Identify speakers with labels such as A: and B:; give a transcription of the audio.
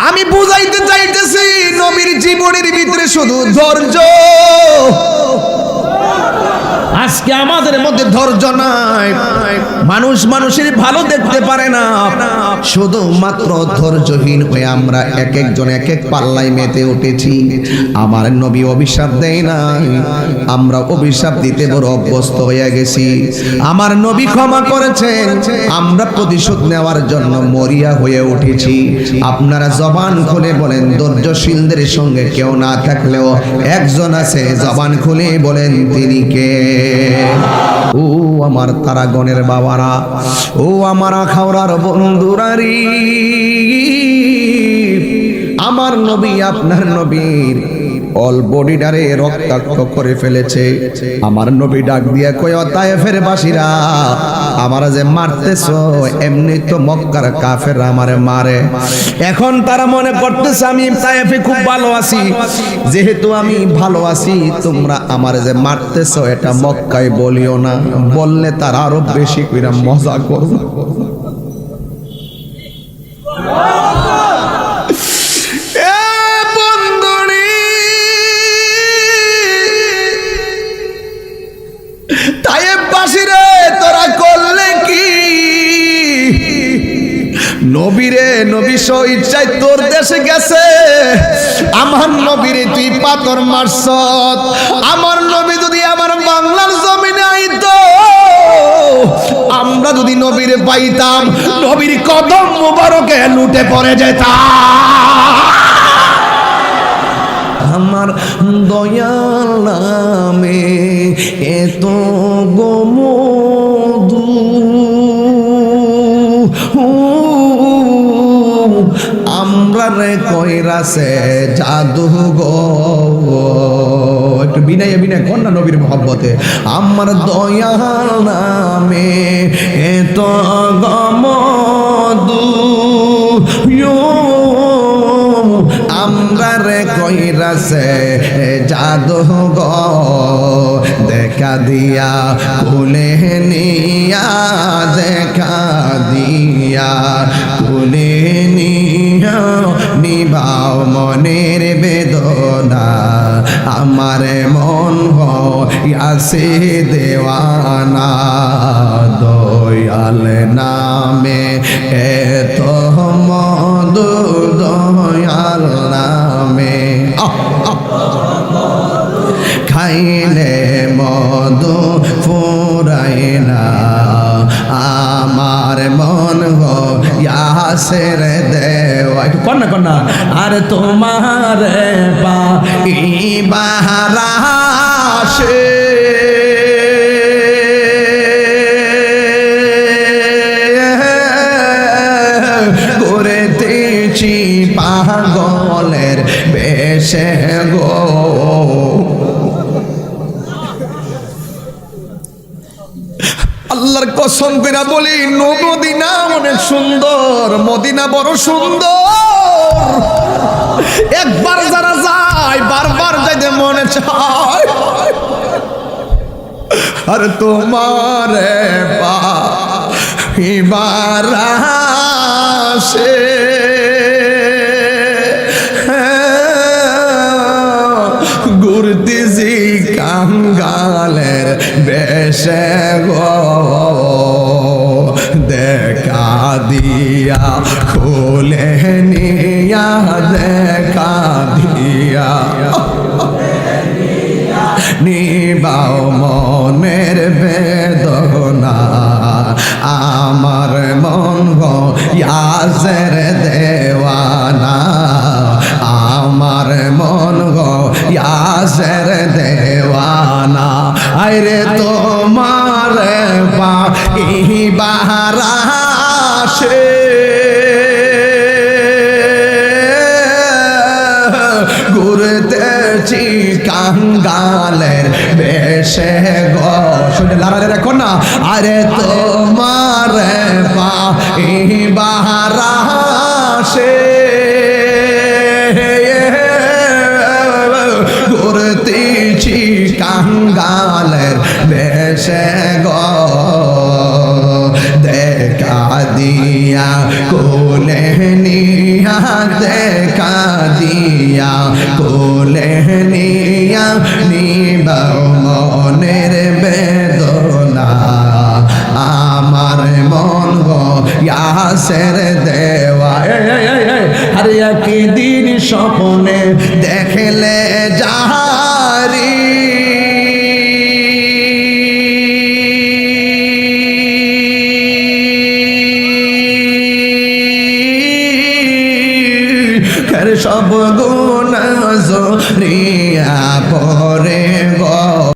A: আমি বুঝাইতে চাইতেছি নবীর জীবনের ভিতরে শুধু ধৈর্য। আজকে আমাদের মধ্যে ধৈর্য নাই, মানুষ মানুষের ভালো দেখতে পারে না, শুধুমাত্র ধৈর্যহীন হয়ে আমরা এক একজন এক এক পাল্লায় মেতে উঠেছি। আমার নবী অভিশাপ দেয় নাই, আমরা অভিশাপ দিতে বড় অভ্যস্ত হয়ে গেছি। আমার নবী ক্ষমা করেছেন, আমরা প্রতিশোধ নেওয়ার জন্য মরিয়া হয়ে উঠেছি। আপনারা জবান খুলে বলেন, ধৈর্যশীলদের সঙ্গে কেউ না থাকলেও একজন আছে, জবান খুলে বলেন তিনি কে? ও আমার তারাগণের বাবারা, ও আমার আখাউড়ার বন্ধুরারি, আমার নবী আপনার নবীর অল বডিটারে রক্তাক্ত করে ফেলেছে। আমার নবী ডাক দিয়া কয়, তায়েফের বাসীরা আমারা যে মারতেছো, এমনি তো মক্কার কাফেররা আমারে মারে। এখন তারা মনে করতেছে আমি তায়েফে খুব ভালো আছি, যেহেতু আমি ভালো আছি তোমরা আমারে যে মারতেছো এটা মক্কায় বলিও না, বললে তারা আরো বেশি করে মজা করবে। নবীরে নবী ইচ্ছায় তোর দেশে গেছে, আমার নবীরে তুই পাথর মারছ। আমার নবী যদি আমার বাংলার জমিনে আইতো, আমরা যদি নবীরে পাইতাম, নবীর কদম মুবারকে লুটে পড়ে যেতাম। আমার দয়াল নামে এত গোমধু, আমরা রে কইরাছে জাদু গো। একটু বিনয় বিনয় কন্যা নবীর মহব্বতে। আমার দয়াল নামে এত গমধু, আমরা রে কইরাছে জাদু গো। দেখা দিয়া ভুলে নিয়া, দেখা দিয়া ভুলে নিয়া, নিভাও মনের বেদনা। আমার মন হইয়াছে দেওয়ানা, দয়াল নামে এত মধু, দয়াল নামে খাইলে মধু ফুরায় না। আমার মন হইয়াছে রে দেওয়া, কন্যা কন্যা। আর তোমার পাইবার আশে করেতেছি পাগলের বেশে গো। আল্লাহর কসম করে বলি, মদিনা অনেক সুন্দর, মদিনা বড় সুন্দর। একবার যারা যায় বারবার যাইতে মনে চায়। আর তোমার পাইবার আশে ঘুরতেছি কাঙ্গালের বেশে গো। দেখা দিয়া খুলে নিয়া, দেখা দিয়া নিবাও মনের বেদনা। আমার মন গয়াসের দেওয়ানা, আমার মন গয়াসের দেওয়ানা। আরে তোমার পাইবার আশে ঘুরতেছি কাঙ্গালের বেশে গো। শুনে লাড়ালে রাখো না। আরে তোমার পাইবার আশে ঘুরতেছি কাঙ্গালের বেশে গো। দেখা দিয়া কোলে নিয়া, দেখা দিয়া কোলে নিয়া নিবাও মনের বেদনা আমার মন গো ইয়াসের দেওয়া আরে একদিন স্বপ্নে দেখলে যাহারি সব গুণ জরিয়া পরে গো